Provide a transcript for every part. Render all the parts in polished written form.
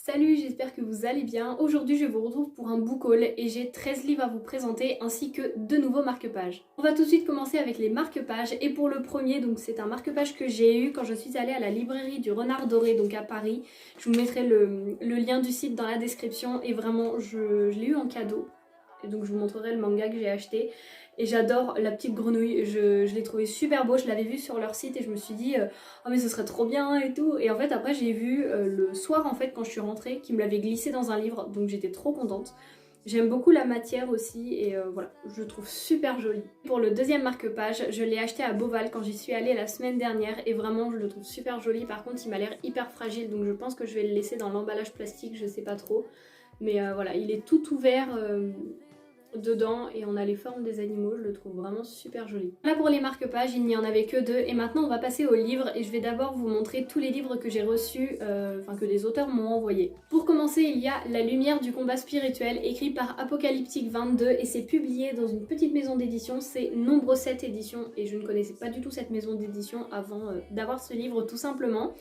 Salut, j'espère que vous allez bien. Aujourd'hui, je vous retrouve pour un book haul et j'ai 13 livres à vous présenter ainsi que 2 nouveaux marque-pages. On va tout de suite commencer avec les marque-pages et pour le premier, donc c'est un marque-page que j'ai eu quand je suis allée à la librairie du Renard Doré, donc à Paris. Je vous mettrai le lien du site dans la description et vraiment, je l'ai eu en cadeau. Et donc je vous montrerai le manga que j'ai acheté. Et j'adore la petite grenouille, je l'ai trouvé super beau, je l'avais vu sur leur site et je me suis dit oh mais ce serait trop bien et tout. Et en fait après j'ai vu le soir en fait quand je suis rentrée qu'ils me l'avaient glissé dans un livre, donc j'étais trop contente. J'aime beaucoup la matière aussi et voilà, je le trouve super joli. Pour le deuxième marque-page, je l'ai acheté à Beauval quand j'y suis allée la semaine dernière et vraiment je le trouve super joli. Par contre il m'a l'air hyper fragile donc je pense que je vais le laisser dans l'emballage plastique, je sais pas trop. Mais voilà, il est tout ouvert dedans et on a les formes des animaux, je le trouve vraiment super joli. Là pour les marque-pages, il n'y en avait que 2 et maintenant on va passer aux livres et je vais d'abord vous montrer tous les livres que j'ai reçus, que des auteurs m'ont envoyés. Pour commencer, il y a La lumière du combat spirituel écrit par Apocalyptique 22 et c'est publié dans une petite maison d'édition, c'est Nombre 7 éditions et je ne connaissais pas du tout cette maison d'édition avant d'avoir ce livre tout simplement.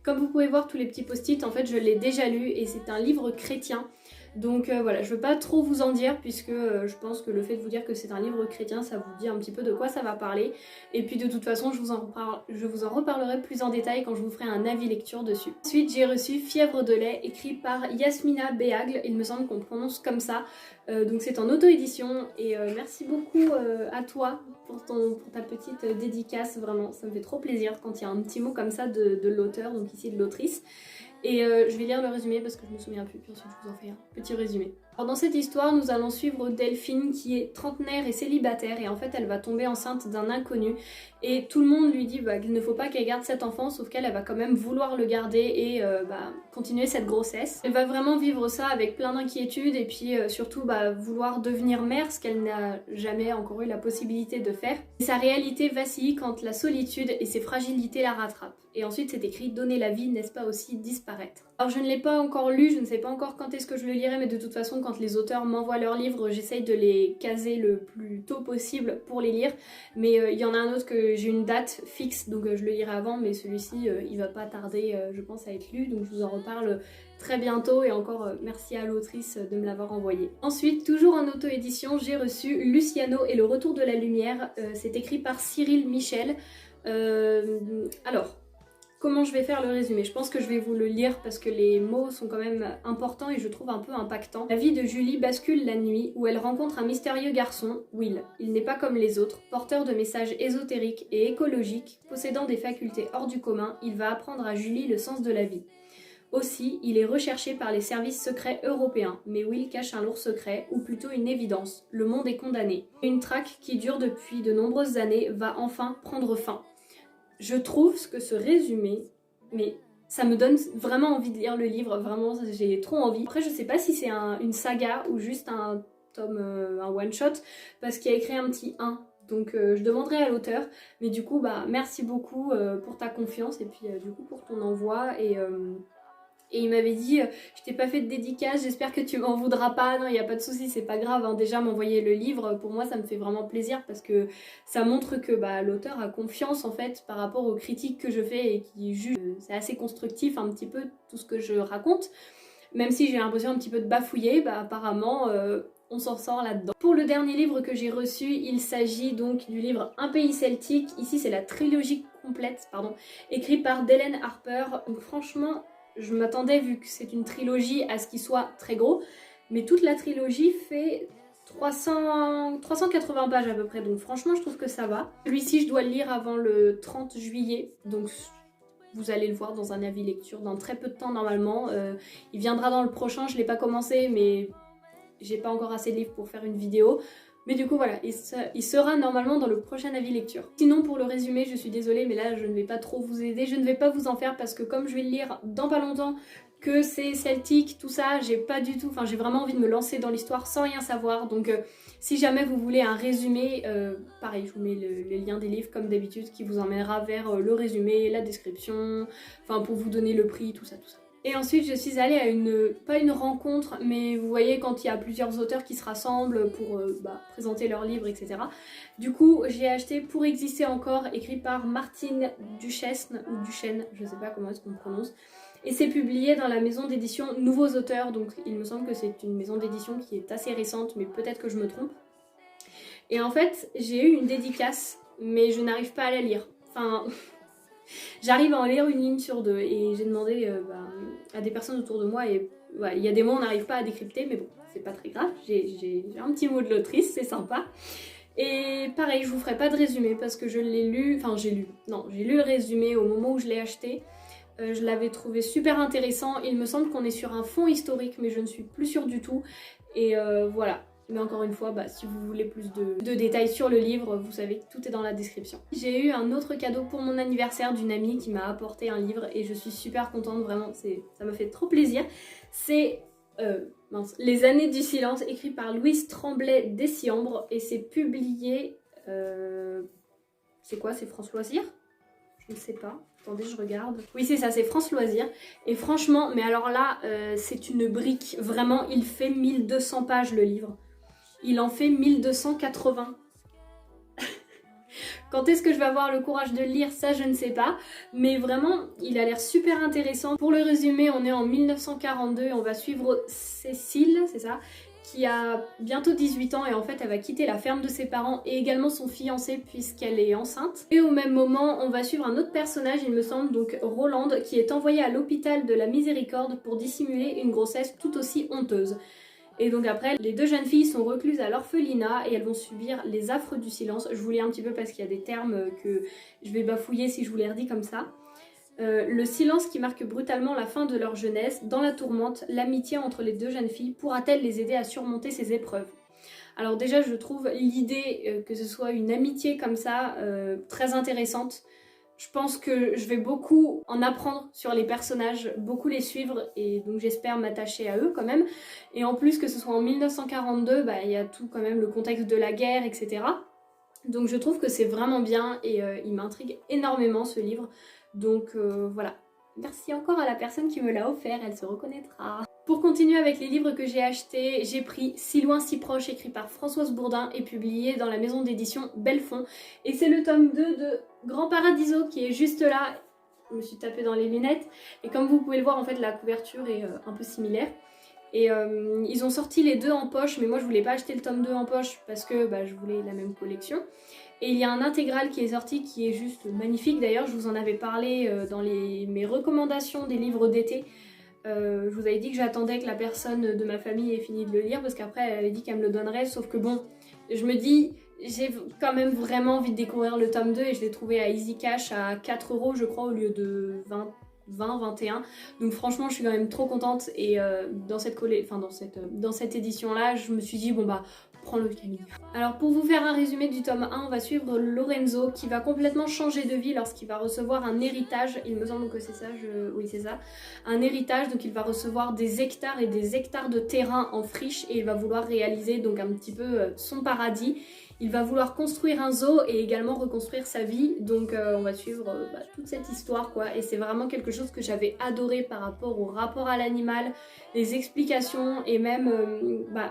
Comme vous pouvez voir tous les petits post-it, en fait je l'ai déjà lu et c'est un livre chrétien. Donc voilà, je veux pas trop vous en dire puisque je pense que le fait de vous dire que c'est un livre chrétien, ça vous dit un petit peu de quoi ça va parler. Et puis de toute façon, je vous en reparlerai plus en détail quand je vous ferai un avis lecture dessus. Ensuite, j'ai reçu Fièvre de lait, écrit par Yasmina Beagle, il me semble qu'on prononce comme ça. Donc c'est en auto-édition et merci beaucoup à toi pour ta petite dédicace, vraiment, ça me fait trop plaisir quand il y a un petit mot comme ça de l'auteur, donc ici de l'autrice. Et je vais lire le résumé parce que je me souviens plus, puis ensuite je vous en fais un petit résumé. Alors dans cette histoire, nous allons suivre Delphine qui est trentenaire et célibataire et en fait elle va tomber enceinte d'un inconnu et tout le monde lui dit qu'il ne faut pas qu'elle garde cet enfant sauf qu'elle va quand même vouloir le garder et continuer cette grossesse. Elle va vraiment vivre ça avec plein d'inquiétudes et puis surtout vouloir devenir mère, ce qu'elle n'a jamais encore eu la possibilité de faire. Et sa réalité vacille quand la solitude et ses fragilités la rattrapent. Et ensuite c'est écrit « Donner la vie, n'est-ce pas aussi disparaître ?» Alors je ne l'ai pas encore lu, je ne sais pas encore quand est-ce que je le lirai, mais de toute façon quand les auteurs m'envoient leurs livres, j'essaye de les caser le plus tôt possible pour les lire. Mais il y en a un autre que j'ai une date fixe, donc je le lirai avant, mais celui-ci il va pas tarder je pense à être lu, donc je vous en reparle très bientôt et encore merci à l'autrice de me l'avoir envoyé. Ensuite, toujours en auto-édition, j'ai reçu Luciano et le retour de la lumière, c'est écrit par Cyril Michel. Alors... Comment je vais faire le résumé? Je pense que je vais vous le lire parce que les mots sont quand même importants et je trouve un peu impactants. La vie de Julie bascule la nuit où elle rencontre un mystérieux garçon, Will. Il n'est pas comme les autres, porteur de messages ésotériques et écologiques, possédant des facultés hors du commun, il va apprendre à Julie le sens de la vie. Aussi, il est recherché par les services secrets européens, mais Will cache un lourd secret, ou plutôt une évidence, le monde est condamné. Une traque qui dure depuis de nombreuses années va enfin prendre fin. Je trouve que ce résumé, mais ça me donne vraiment envie de lire le livre, vraiment j'ai trop envie. Après je sais pas si c'est une saga ou juste un tome, un one shot, parce qu'il y a écrit un petit 1. Donc je demanderai à l'auteur, mais du coup merci beaucoup pour ta confiance et puis du coup pour ton envoi et il m'avait dit je t'ai pas fait de dédicace, j'espère que tu m'en voudras pas. Non, il n'y a pas de souci, c'est pas grave, hein. Déjà m'envoyer le livre, pour moi ça me fait vraiment plaisir parce que ça montre que l'auteur a confiance en fait par rapport aux critiques que je fais et qui juge. C'est assez constructif un petit peu tout ce que je raconte, même si j'ai l'impression un petit peu de bafouiller, apparemment on s'en sort là-dedans. Pour le dernier livre que j'ai reçu, il s'agit donc du livre Un pays celtique. Ici c'est la trilogie complète, écrite par Delaine Harper. Donc franchement, je m'attendais, vu que c'est une trilogie, à ce qu'il soit très gros, mais toute la trilogie fait 380 pages à peu près, donc franchement je trouve que ça va. Celui-ci je dois le lire avant le 30 juillet, donc vous allez le voir dans un avis lecture dans très peu de temps normalement. Il viendra dans le prochain, je l'ai pas commencé mais j'ai pas encore assez de livres pour faire une vidéo. Mais du coup voilà, il sera normalement dans le prochain avis lecture. Sinon pour le résumé, je suis désolée mais là je ne vais pas trop vous aider, je ne vais pas vous en faire parce que comme je vais le lire dans pas longtemps, que c'est celtique, tout ça, j'ai vraiment envie de me lancer dans l'histoire sans rien savoir. Donc si jamais vous voulez un résumé, pareil, je vous mets les liens des livres comme d'habitude qui vous emmènera vers le résumé, la description, pour vous donner le prix, tout ça. Et ensuite je suis allée à pas une rencontre, mais vous voyez quand il y a plusieurs auteurs qui se rassemblent pour présenter leurs livres, etc. Du coup j'ai acheté Pour exister encore, écrit par Martine Duchesne, ou Duchesne, je sais pas comment est-ce qu'on prononce. Et c'est publié dans la maison d'édition Nouveaux Auteurs, donc il me semble que c'est une maison d'édition qui est assez récente, mais peut-être que je me trompe. Et en fait, j'ai eu une dédicace, mais je n'arrive pas à la lire. Enfin, j'arrive à en lire une ligne sur deux, et j'ai demandé à des personnes autour de moi, et voilà, il y a des mots on n'arrive pas à décrypter, mais bon, c'est pas très grave, j'ai un petit mot de l'autrice, c'est sympa. Et pareil, je vous ferai pas de résumé parce que je l'ai lu, enfin j'ai lu le résumé au moment où je l'ai acheté. Je l'avais trouvé super intéressant. Il me semble qu'on est sur un fond historique, mais je ne suis plus sûre du tout. Et voilà. Mais encore une fois, si vous voulez plus de détails sur le livre, vous savez que tout est dans la description. J'ai eu un autre cadeau pour mon anniversaire d'une amie qui m'a apporté un livre et je suis super contente, vraiment, ça m'a fait trop plaisir. C'est Les années du silence, écrit par Louise Tremblay Dessiambre et c'est publié... c'est quoi? C'est France Loisirs? Je ne sais pas. Attendez, je regarde. Oui, c'est ça, c'est France Loisirs. Et franchement, mais alors là, c'est une brique. Vraiment, il fait 1200 pages le livre. Il en fait 1280. Quand est-ce que je vais avoir le courage de le lire, ça je ne sais pas. Mais vraiment, il a l'air super intéressant. Pour le résumer, on est en 1942 et on va suivre Cécile, c'est ça, qui a bientôt 18 ans et en fait elle va quitter la ferme de ses parents et également son fiancé puisqu'elle est enceinte. Et au même moment on va suivre un autre personnage il me semble, donc Roland, qui est envoyé à l'hôpital de la Miséricorde pour dissimuler une grossesse tout aussi honteuse. Et donc après les deux jeunes filles sont recluses à l'orphelinat et elles vont subir les affres du silence. Je vous lis un petit peu parce qu'il y a des termes que je vais bafouiller si je vous les redis comme ça. Le silence qui marque brutalement la fin de leur jeunesse, dans la tourmente, l'amitié entre les deux jeunes filles pourra-t-elle les aider à surmonter ces épreuves? Alors déjà je trouve l'idée que ce soit une amitié comme ça très intéressante. Je pense que je vais beaucoup en apprendre sur les personnages, beaucoup les suivre et donc j'espère m'attacher à eux quand même. Et en plus que ce soit en 1942, il y a tout quand même le contexte de la guerre, etc. Donc je trouve que c'est vraiment bien et il m'intrigue énormément ce livre. Donc voilà, merci encore à la personne qui me l'a offert, elle se reconnaîtra. Pour continuer avec les livres que j'ai achetés, j'ai pris Si loin si proche, écrit par Françoise Bourdin et publié dans la maison d'édition Belfond. Et c'est le tome 2 de Grand Paradiso qui est juste là. Je me suis tapée dans les lunettes et comme vous pouvez le voir en fait la couverture est un peu similaire. Et ils ont sorti les deux en poche, mais moi je voulais pas acheter le tome 2 en poche parce que je voulais la même collection. Et il y a un intégral qui est sorti qui est juste magnifique. D'ailleurs, je vous en avais parlé dans mes recommandations des livres d'été. Je vous avais dit que j'attendais que la personne de ma famille ait fini de le lire parce qu'après elle avait dit qu'elle me le donnerait. Sauf que bon, je me dis, j'ai quand même vraiment envie de découvrir le tome 2 et je l'ai trouvé à Easy Cash à 4 € je crois au lieu de 21. Donc franchement je suis quand même trop contente et dans cette édition là je me suis dit prends-le Camille. Alors pour vous faire un résumé du tome 1, on va suivre Lorenzo qui va complètement changer de vie lorsqu'il va recevoir un héritage, il me semble que c'est ça, oui c'est ça, un héritage, donc il va recevoir des hectares et des hectares de terrain en friche et il va vouloir réaliser donc un petit peu son paradis. Il va vouloir construire un zoo et également reconstruire sa vie, donc on va suivre toute cette histoire quoi, et c'est vraiment quelque chose que j'avais adoré par rapport au rapport à l'animal, les explications et même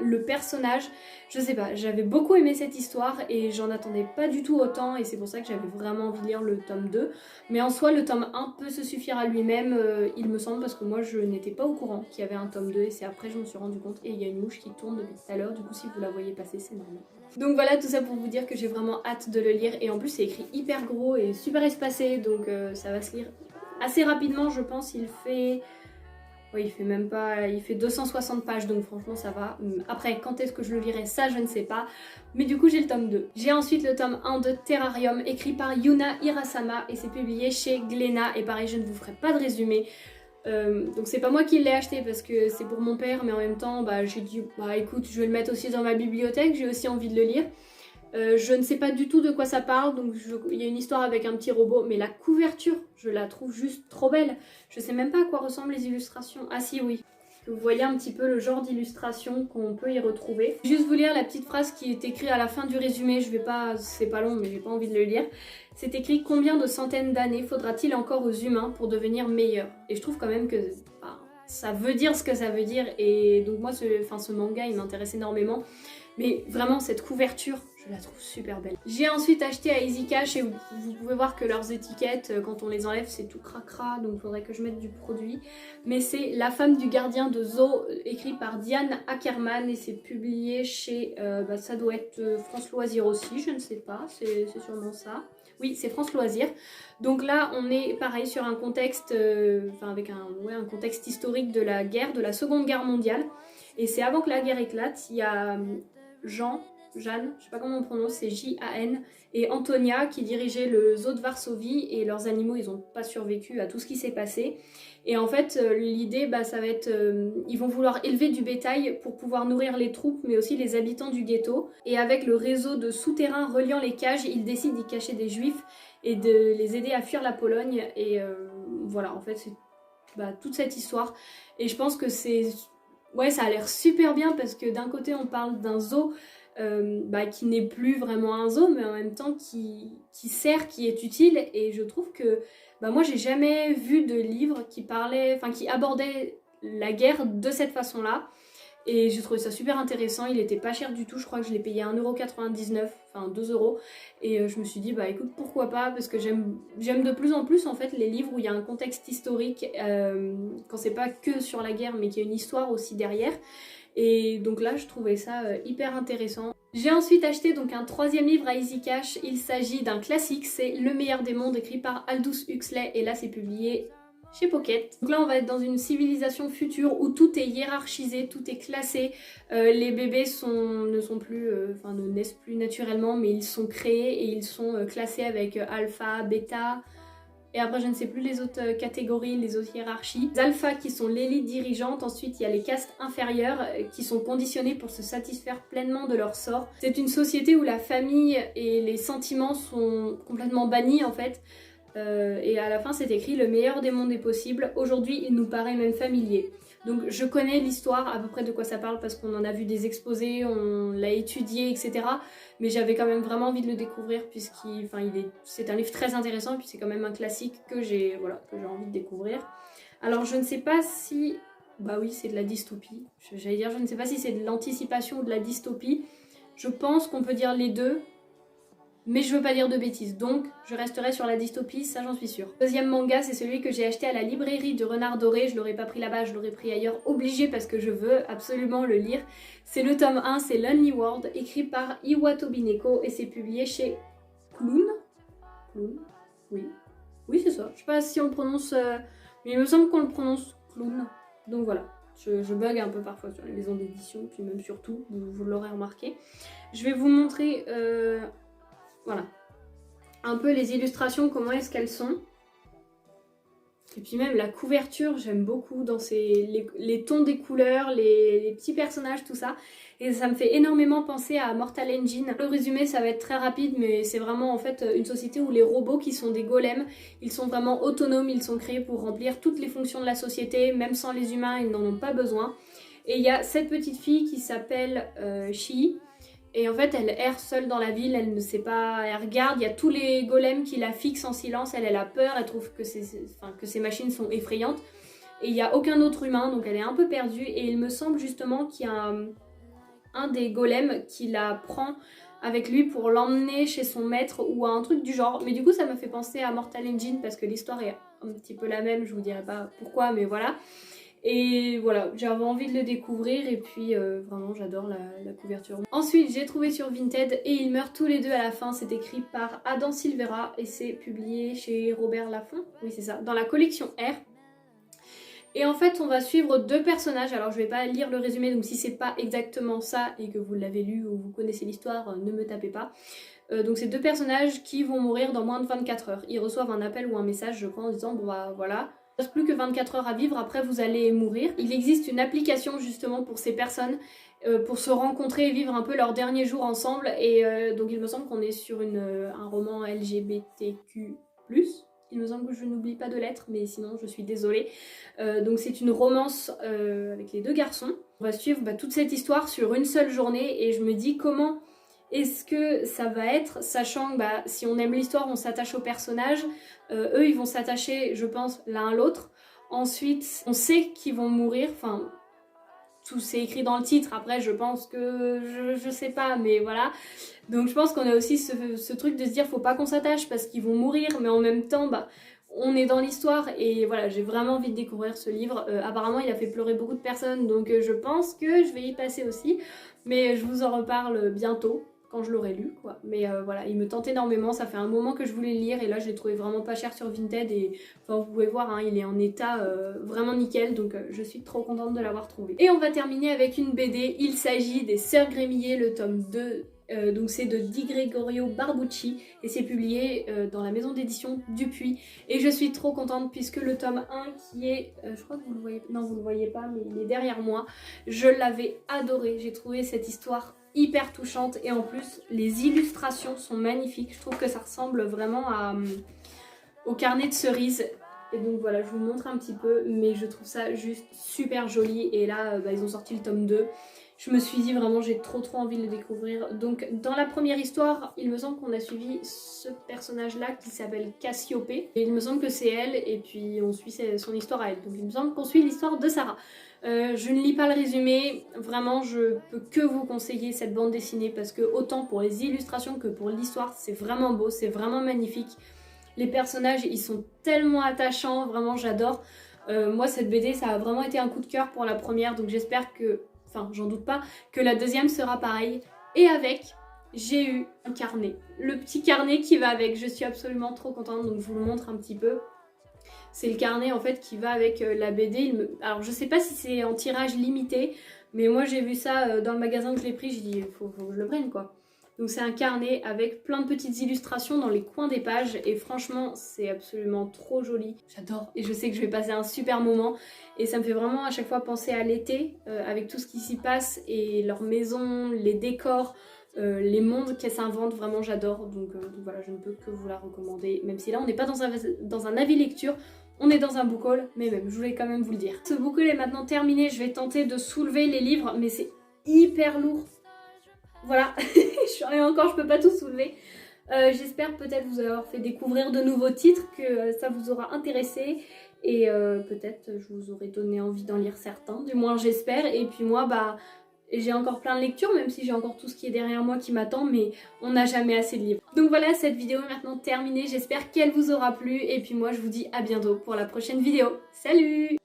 le personnage. Je sais pas, j'avais beaucoup aimé cette histoire et j'en attendais pas du tout autant et c'est pour ça que j'avais vraiment envie de lire le tome 2. Mais en soi le tome 1 peut se suffire à lui-même, il me semble, parce que moi je n'étais pas au courant qu'il y avait un tome 2 et c'est après que je me suis rendu compte. Et il y a une mouche qui tourne depuis tout à l'heure, du coup si vous la voyez passer c'est normal. Donc voilà, tout ça pour vous dire que j'ai vraiment hâte de le lire et en plus c'est écrit hyper gros et super espacé, donc ça va se lire assez rapidement je pense. Il fait 260 pages donc franchement ça va. Après quand est-ce que je le lirai ça je ne sais pas, mais du coup j'ai le tome 2. J'ai ensuite le tome 1 de Terrarium écrit par Yuna Hirasama et c'est publié chez Glénat et pareil je ne vous ferai pas de résumé. Donc c'est pas moi qui l'ai acheté parce que c'est pour mon père, mais en même temps j'ai dit écoute je vais le mettre aussi dans ma bibliothèque, j'ai aussi envie de le lire. Je ne sais pas du tout de quoi ça parle, donc il y a une histoire avec un petit robot, mais la couverture je la trouve juste trop belle. Je sais même pas à quoi ressemblent les illustrations. Ah si oui, vous voyez un petit peu le genre d'illustration qu'on peut y retrouver. Juste vous lire la petite phrase qui est écrite à la fin du résumé, c'est pas long mais j'ai pas envie de le lire. C'est écrit: combien de centaines d'années faudra-t-il encore aux humains pour devenir meilleurs? Et je trouve quand même que ça veut dire ce que ça veut dire et donc moi ce manga il m'intéresse énormément. Mais vraiment cette couverture, Je la trouve super belle. J'ai ensuite acheté à Easy Cash et vous pouvez voir que leurs étiquettes, quand on les enlève, c'est tout cracra, donc il faudrait que je mette du produit. Mais c'est La femme du gardien de Zo, écrit par Diane Ackerman et c'est publié chez, ça doit être France Loisirs aussi, je ne sais pas, c'est sûrement ça. Oui, c'est France Loisirs. Donc là, on est pareil sur un contexte, avec un contexte historique de la guerre, de la Seconde Guerre mondiale. Et c'est avant que la guerre éclate, il y a Jeanne, je sais pas comment on prononce, c'est J-A-N, et Antonia qui dirigeaient le zoo de Varsovie et leurs animaux ils ont pas survécu à tout ce qui s'est passé. Et en fait l'idée ça va être, ils vont vouloir élever du bétail pour pouvoir nourrir les troupes mais aussi les habitants du ghetto. Et avec le réseau de souterrains reliant les cages, ils décident d'y cacher des juifs et de les aider à fuir la Pologne. Et voilà, en fait c'est toute cette histoire. Et je pense que ça a l'air super bien parce que d'un côté on parle d'un zoo qui n'est plus vraiment un zoo mais en même temps qui sert, qui est utile. Et je trouve que moi j'ai jamais vu de livre qui abordait la guerre de cette façon là et j'ai trouvé ça super intéressant. Il était pas cher du tout, je crois que je l'ai payé 1,99€, enfin 2€, et je me suis dit écoute pourquoi pas, parce que j'aime de plus en plus en fait les livres où il y a un contexte historique, quand c'est pas que sur la guerre mais qu'il y a une histoire aussi derrière. Et donc là je trouvais ça hyper intéressant. J'ai ensuite acheté donc un troisième livre à Easy Cash. Il s'agit d'un classique, c'est Le meilleur des mondes écrit par Aldous Huxley et là c'est publié chez Pocket. Donc là on va être dans une civilisation future où tout est hiérarchisé, tout est classé. Les bébés ne naissent plus naturellement mais ils sont créés et ils sont classés avec alpha, bêta. Et après, je ne sais plus les autres catégories, les autres hiérarchies. Les alphas qui sont l'élite dirigeante. Ensuite, il y a les castes inférieures qui sont conditionnées pour se satisfaire pleinement de leur sort. C'est une société où la famille et les sentiments sont complètement bannis en fait. Et à la fin, c'est écrit le meilleur des mondes est possible. Aujourd'hui, il nous paraît même familier. Donc je connais l'histoire, à peu près de quoi ça parle parce qu'on en a vu des exposés, on l'a étudié, etc. Mais j'avais quand même vraiment envie de le découvrir c'est un livre très intéressant et puis c'est quand même un classique que j'ai envie de découvrir. Alors je ne sais pas si... oui, c'est de la dystopie. J'allais dire, je ne sais pas si c'est de l'anticipation ou de la dystopie. Je pense qu'on peut dire les deux. Mais je veux pas dire de bêtises, donc je resterai sur la dystopie, ça j'en suis sûre. Deuxième manga, c'est celui que j'ai acheté à la librairie du Renard Doré. Je l'aurais pas pris là-bas, je l'aurais pris ailleurs, obligé parce que je veux absolument le lire. C'est le tome 1, c'est Lonely World, écrit par Iwatobi Neko et c'est publié chez Clown. Oui c'est ça. Je sais pas si on le prononce, mais il me semble qu'on le prononce Clown. Donc voilà. Je bug un peu parfois sur les maisons d'édition, puis même surtout, vous l'aurez remarqué. Je vais vous montrer... Voilà, un peu les illustrations, comment est-ce qu'elles sont. Et puis même la couverture, j'aime beaucoup dans les tons des couleurs, les petits personnages, tout ça. Et ça me fait énormément penser à Mortal Engine. Le résumé, ça va être très rapide, mais c'est vraiment en fait une société où les robots qui sont des golems, ils sont vraiment autonomes, ils sont créés pour remplir toutes les fonctions de la société, même sans les humains, ils n'en ont pas besoin. Et il y a cette petite fille qui s'appelle Shii. Et en fait, elle erre seule dans la ville, elle ne sait pas, elle regarde, il y a tous les golems qui la fixent en silence, elle a peur, elle trouve que ces machines sont effrayantes. Et il n'y a aucun autre humain, donc elle est un peu perdue. Et il me semble justement qu'il y a un des golems qui la prend avec lui pour l'emmener chez son maître ou à un truc du genre. Mais du coup, ça m'a fait penser à Mortal Engine parce que l'histoire est un petit peu la même, je vous dirai pas pourquoi, mais voilà. Et voilà, j'avais envie de le découvrir et puis vraiment j'adore la couverture. Ensuite j'ai trouvé sur Vinted Et ils meurent tous les deux à la fin, c'est écrit par Adam Silvera et c'est publié chez Robert Laffont, oui c'est ça, dans la collection R. Et en fait on va suivre deux personnages, alors je vais pas lire le résumé donc si c'est pas exactement ça et que vous l'avez lu ou vous connaissez l'histoire, ne me tapez pas. Donc c'est deux personnages qui vont mourir dans moins de 24 heures. Ils reçoivent un appel ou un message je crois en disant bon bah voilà, il ne reste plus que 24 heures à vivre, après vous allez mourir. Il existe une application justement pour ces personnes, pour se rencontrer et vivre un peu leurs derniers jours ensemble. Et donc il me semble qu'on est sur un roman LGBTQ+. Il me semble que je n'oublie pas de lettres, mais sinon je suis désolée. Donc c'est une romance avec les deux garçons. On va suivre toute cette histoire sur une seule journée et je me dis comment... Est-ce que ça va être, sachant que si on aime l'histoire, on s'attache aux personnages, eux ils vont s'attacher, je pense, l'un à l'autre. Ensuite, on sait qu'ils vont mourir, enfin, tout c'est écrit dans le titre, après je pense que je sais pas, mais voilà. Donc je pense qu'on a aussi ce truc de se dire faut pas qu'on s'attache parce qu'ils vont mourir, mais en même temps bah on est dans l'histoire et voilà, j'ai vraiment envie de découvrir ce livre. Apparemment il a fait pleurer beaucoup de personnes, donc je pense que je vais y passer aussi, mais je vous en reparle bientôt quand je l'aurai lu quoi. Mais voilà, il me tente énormément, ça fait un moment que je voulais le lire et là je l'ai trouvé vraiment pas cher sur Vinted et enfin vous pouvez voir hein, il est en état vraiment nickel, donc je suis trop contente de l'avoir trouvé. Et on va terminer avec une BD, il s'agit des Sœurs Grémillet, le tome 2. Donc c'est de Di Gregorio Barbucci et c'est publié dans la maison d'édition Dupuis et je suis trop contente puisque le tome 1 qui est, je crois que vous le voyez, non vous le voyez pas mais il est derrière moi, je l'avais adoré, j'ai trouvé cette histoire hyper touchante et en plus les illustrations sont magnifiques, je trouve que ça ressemble vraiment au carnet de cerises. Et donc voilà, je vous montre un petit peu, mais je trouve ça juste super joli. Et là, ils ont sorti le tome 2. Je me suis dit vraiment, j'ai trop envie de le découvrir. Donc dans la première histoire, il me semble qu'on a suivi ce personnage-là qui s'appelle Cassiope. Et il me semble que c'est elle, et puis on suit son histoire à elle. Donc il me semble qu'on suit l'histoire de Sarah. Je ne lis pas le résumé, vraiment je peux que vous conseiller cette bande dessinée parce que autant pour les illustrations que pour l'histoire, c'est vraiment beau, c'est vraiment magnifique. Les personnages, ils sont tellement attachants, vraiment j'adore. Moi cette BD, ça a vraiment été un coup de cœur pour la première, donc j'espère que, enfin j'en doute pas, que la deuxième sera pareille. Et avec, j'ai eu un carnet. Le petit carnet qui va avec, je suis absolument trop contente, donc je vous le montre un petit peu. C'est le carnet en fait qui va avec la BD. Alors je sais pas si c'est en tirage limité, mais moi j'ai vu ça dans le magasin que je l'ai pris, j'ai dit faut que je le prenne quoi. Donc c'est un carnet avec plein de petites illustrations dans les coins des pages et franchement c'est absolument trop joli. J'adore et je sais que je vais passer un super moment et ça me fait vraiment à chaque fois penser à l'été avec tout ce qui s'y passe et leur maison, les décors, les mondes qu'elle s'invente, vraiment j'adore. Donc voilà, je ne peux que vous la recommander, même si là on n'est pas dans un avis lecture, on est dans un book haul, mais même je voulais quand même vous le dire. Ce book haul est maintenant terminé, je vais tenter de soulever les livres, mais c'est hyper lourd. Voilà, et encore je peux pas tout soulever. J'espère peut-être vous avoir fait découvrir de nouveaux titres, que ça vous aura intéressé et peut-être je vous aurai donné envie d'en lire certains, du moins j'espère. Et puis moi bah j'ai encore plein de lectures, même si j'ai encore tout ce qui est derrière moi qui m'attend, mais on n'a jamais assez de livres. Donc voilà, cette vidéo est maintenant terminée, j'espère qu'elle vous aura plu et puis moi je vous dis à bientôt pour la prochaine vidéo. Salut!